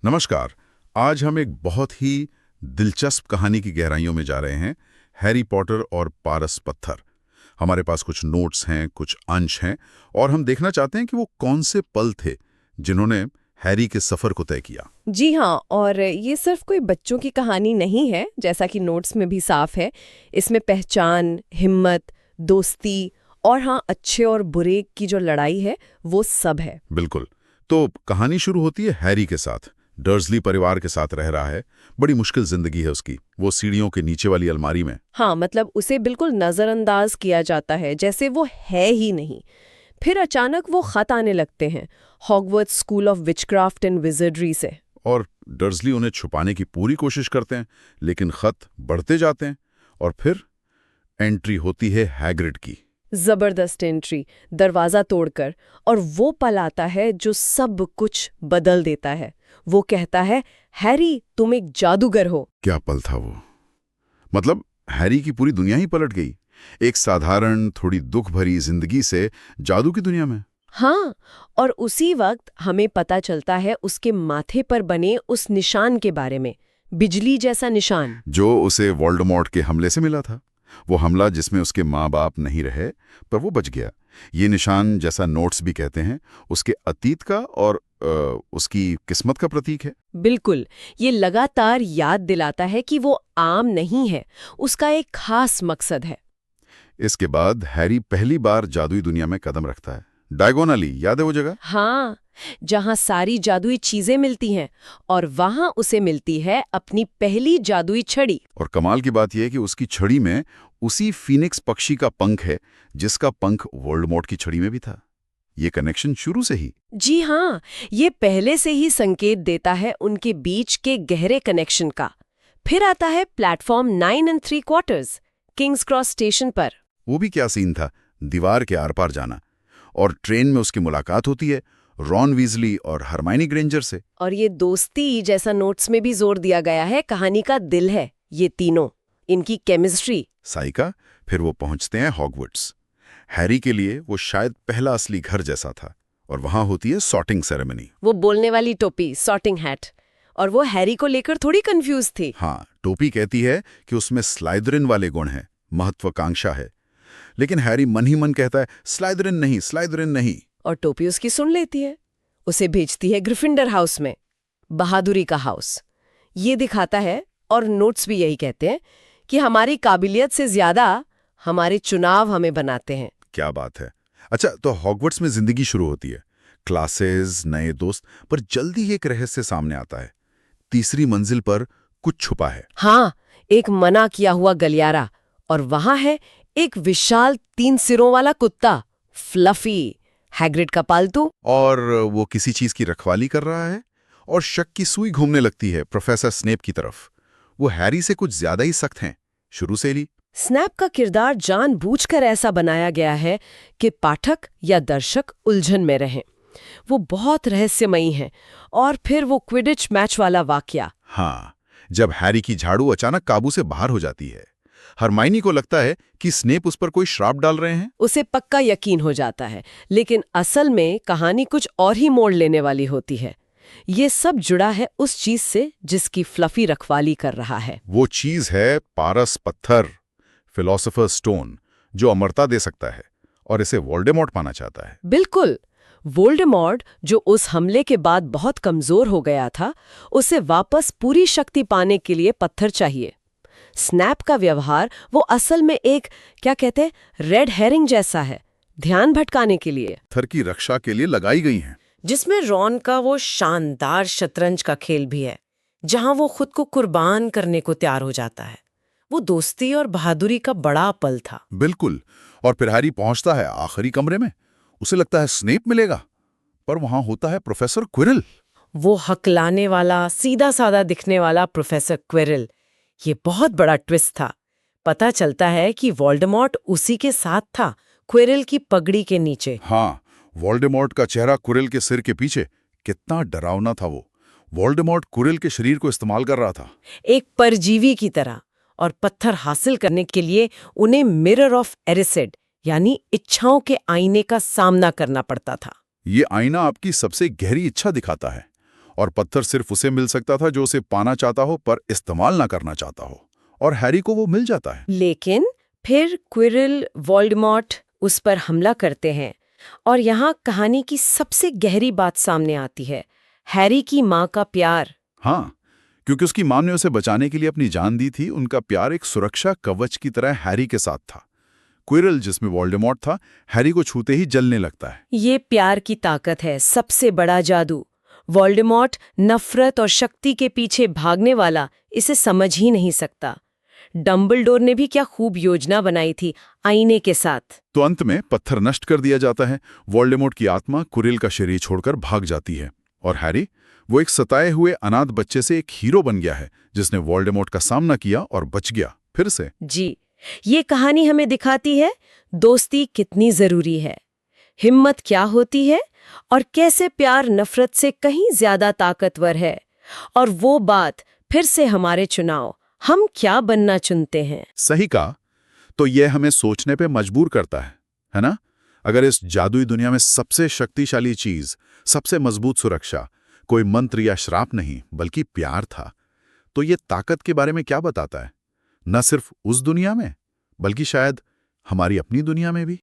नमस्कार। आज हम एक बहुत ही दिलचस्प कहानी की गहराइयों में जा रहे हैं, हैरी पॉटर और पारस पत्थर। हमारे पास कुछ नोट्स हैं, कुछ अंश हैं, और हम देखना चाहते हैं कि वो कौन से पल थे जिन्होंने हैरी के सफर को तय किया। जी हाँ, और ये सिर्फ कोई बच्चों की कहानी नहीं है, जैसा कि नोट्स में भी साफ है। इसमें पहचान, हिम्मत, दोस्ती और हाँ, अच्छे और बुरे की जो लड़ाई है वो सब है। बिल्कुल। तो कहानी शुरू होती है हैरी के साथ। डर्सली परिवार के साथ रह रहा है। बड़ी मुश्किल जिंदगी है उसकी, वो सीढ़ियों के नीचे वाली अलमारी में। हाँ, मतलब उसे बिल्कुल नज़रअंदाज किया जाता है, जैसे वो है ही नहीं। फिर अचानक वो खत आने लगते हैं Hogwarts school of witchcraft and विजर्डरी से। और डर्सली उन्हें छुपाने की पूरी कोशिश करते हैं, लेकिन खत बढ़ते जाते हैं। और फिर एंट्री होती है हैग्रिड की। जबरदस्त एंट्री, दरवाजा तोड़कर, और वो पल आता है जो सब कुछ बदल देता है। वो कहता है, हैरी तुम एक जादूगर हो। क्या पल था वो! मतलब हैरी की पूरी दुनिया ही पलट गई। एक साधारण, थोड़ी दुख भरी जिंदगी से जादू की दुनिया में। हाँ, और उसी वक्त हमें पता चलता है उसके माथे पर बने उस निशान के बारे में, बिजली जैसा निशान। जो उसे वोल्डेमॉर्ट के हमले से मिला था। वो हमला जिसमें उसके माँ बाप नहीं रहे, पर वो बच गया। ये निशान, जैसा नोट्स भी कहते हैं, उसके अतीत का और उसकी किस्मत का प्रतीक है। बिल्कुल, ये लगातार याद दिलाता है कि वो आम नहीं है, उसका एक खास मकसद है। इसके बाद हैरी पहली बार जादुई दुनिया में कदम रखता है। डायगोन अली, याद है वो जगह? हाँ, जहाँ सारी जादुई चीजें मिलती हैं, और वहाँ उसे मिलती है अपनी पहली जादुई छड़ी। और कमाल की बात यह है कि उसकी छड़ी में उसी फीनिक्स पक्षी का पंख है, जिसका पंख वोल्डेमॉर्ट की छड़ी में भी था। ये कनेक्शन शुरू से ही। जी हाँ, ये पहले से ही संकेत देता है उनके बीच के गहरे कनेक्शन का। फिर आता है प्लेटफॉर्म 9 3/4, किंग्स क्रॉस स्टेशन पर। वो भी क्या सीन था, दीवार के आर पार जाना। और ट्रेन में उसकी मुलाकात होती है रॉन वीजली और हरमाइनी ग्रेंजर से। और ये दोस्ती, जैसा नोट्स में भी जोर दिया गया है, कहानी का दिल है। ये तीनों, इनकी केमिस्ट्री। साइका। फिर वो पहुंचते हैं हॉगवर्ट्स। हैरी के लिए वो शायद पहला असली घर जैसा था। और वहां होती है सॉर्टिंग सेरेमनी। वो बोलने वाली टोपी, सॉर्टिंग हैट, और वो हैरी को लेकर थोड़ी कंफ्यूज थी। हाँ, टोपी कहती है कि उसमें स्लाइदरिन वाले गुण हैं, महत्वाकांक्षा है। लेकिन हैरी मन ही मन कहता है, स्लाइदरिन नहीं, स्लाइदरिन नहीं। और टोपी उसकी सुन लेती है, उसे भेजती है ग्रिफिंडर हाउस में, बहादुरी का हाउस। ये दिखाता है, और नोट्स भी यही कहते हैं, कि हमारी काबिलियत से ज्यादा हमारे चुनाव हमें बनाते हैं। क्या बात है। अच्छा, तो हॉगवर्ट्स में जिंदगी शुरू होती है, क्लासेस, नए दोस्त, पर जल्दी ही एक रहस्य सामने आता है। तीसरी मंजिल पर कुछ छुपा है। हाँ, एक मना किया हुआ गलियारा, और वहां है एक विशाल 3 सिरों वाला कुत्ता, फ्लफी, हैग्रिड का पालतू। और वो किसी चीज की रखवाली कर रहा है। और शक की सुई घूमने लगती है प्रोफेसर स्नेप की तरफ। वो हैरी से कुछ ज्यादा ही सख्त हैं, शुरू से ही। स्नैप का किरदार जानबूझकर ऐसा बनाया गया है कि पाठक या दर्शक उलझन में रहें। वो बहुत रहस्यमयी हैं। और फिर वो क्विडिच मैच वाला वाकया। हाँ, जब हैरी की झाड़ू अचानक काबू से बाहर हो जाती है, हरमाइनी को लगता है कि स्नेप उस पर कोई श्राप डाल रहे हैं। उसे पक्का यकीन हो जाता है, लेकिन असल में कहानी कुछ और ही मोड़ लेने वाली होती है। ये सब जुड़ा है उस चीज से जिसकी फ्लफी रखवाली कर रहा है। वो चीज है पारस पत्थर, फिलोसोफर स्टोन, जो अमरता दे सकता है। और इसे वोल्डेमॉर्ट पाना चाहता है। बिल्कुल, वोल्डेमॉर्ट, जो उस हमले के बाद बहुत कमजोर हो गया था, उसे वापस पूरी शक्ति पाने के लिए पत्थर चाहिए। स्नैप का व्यवहार वो असल में एक, क्या कहते हैं, रेड हेरिंग जैसा है, ध्यान भटकाने के लिए। पत्थर की रक्षा के लिए लगाई गई हैं। जिसमें रॉन का वो शानदार शतरंज का खेल भी है, जहां वो खुद को कुर्बान करने को तैयार हो जाता है। वो दोस्ती और बहादुरी का बड़ा पल था। बिल्कुल। और फिर हैरी पहुंचता है आखिरी कमरे में। उसे लगता है स्नेप मिलेगा, पर वहां होता है प्रोफेसर क्विरल। वो हकलाने वाला, सीधा साधा दिखने वाला प्रोफेसर क्विरल। ये बहुत बड़ा ट्विस्ट था। पता चलता है कि वोल्डेमॉर्ट उसी के साथ था, क्विरल की पगड़ी के नीचे। हाँ, वोल्डेमॉर्ट का चेहरा क्विरल के सिर के पीछे। कितना डरावना था वो! वोल्डेमॉर्ट क्विरल के शरीर को इस्तेमाल कर रहा था, एक परजीवी की तरह। और पत्थर हासिल करने के लिए उन्हें मिरर ऑफ एरिसेड, यानी इच्छाओं के आईने का सामना करना पड़ता था। ये आईना आपकी सबसे गहरी इच्छा दिखाता है। और पत्थर सिर्फ उसे मिल सकता था जो उसे पाना चाहता हो पर इस्तेमाल ना करना चाहता हो, और हैरी को वो मिल जाता है। लेकिन फिर क्विरिल वोल्डेमॉर्ट उस पर हमला करते हैं और यहाँ कहानी की सबसे गहरी बात सामने आती है, हैरी की माँ का प्यार। हाँ, क्योंकि उसकी माँ ने उसे बचाने के लिए अपनी जान दी थी। उनका प्यार एक सुरक्षा कवच की तरह हैरी के साथ था। क्विरिल, जिसमें वोल्डेमॉर्ट था, हैरी को छूते ही जलने लगता है। ये प्यार की ताकत है, सबसे बड़ा जादू। वोल्डेमॉर्ट नफरत और शक्ति के पीछे भागने वाला इसे समझ ही नहीं सकता। डंबलडोर ने भी क्या खूब योजना बनाई थी आईने के साथ। तो अंत में पत्थर नष्ट कर दिया जाता है। वोल्डेमॉर्ट की आत्मा क्विरिल का शरीर छोड़कर भाग जाती है, और हैरी, वो एक सताए हुए अनाथ बच्चे से एक हीरो बन गया है, जिसने वोल्डेमॉर्ट का सामना किया और बच गया फिर से। जी, ये कहानी हमें दिखाती है दोस्ती कितनी जरूरी है, हिम्मत क्या होती है, और कैसे प्यार नफरत से कहीं ज्यादा ताकतवर है। और वो बात फिर से हमारे चुनाव, हम क्या बनना चुनते हैं। सही कहा। तो यह हमें सोचने पे मजबूर करता है ना? अगर इस जादुई दुनिया में सबसे शक्तिशाली चीज, सबसे मजबूत सुरक्षा कोई मंत्र या श्राप नहीं बल्कि प्यार था, तो ये ताकत के बारे में क्या बताता है? न सिर्फ उस दुनिया में, बल्कि शायद हमारी अपनी दुनिया में भी।